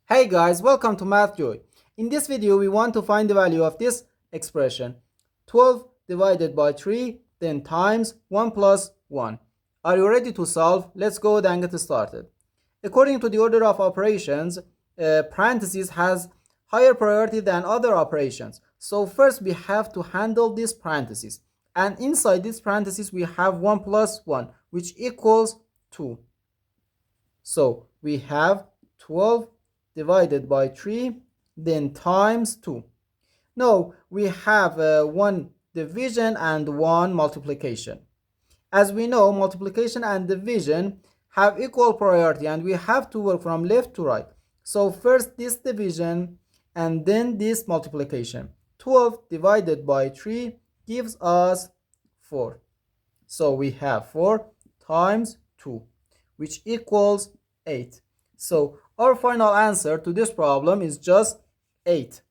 Hey guys, welcome to MathJoy. In this video, we want to find the value of this expression. 12 divided by 3, then times 1 plus 1. Are you ready to solve? Let's go ahead and get started. According to the order of operations, parentheses has higher priority than other operations. So first we have to handle this parentheses. And inside this parentheses, we have 1 plus 1, which equals 2. So we have 12 divided by 3, then times 2. Now we have one division and one multiplication. As we know, multiplication and division have equal priority and we have to work from left to right. So first this division and then this multiplication. 12 divided by 3 gives us 4. So we have 4 times 2, which equals 8. So our final answer to this problem is just 8.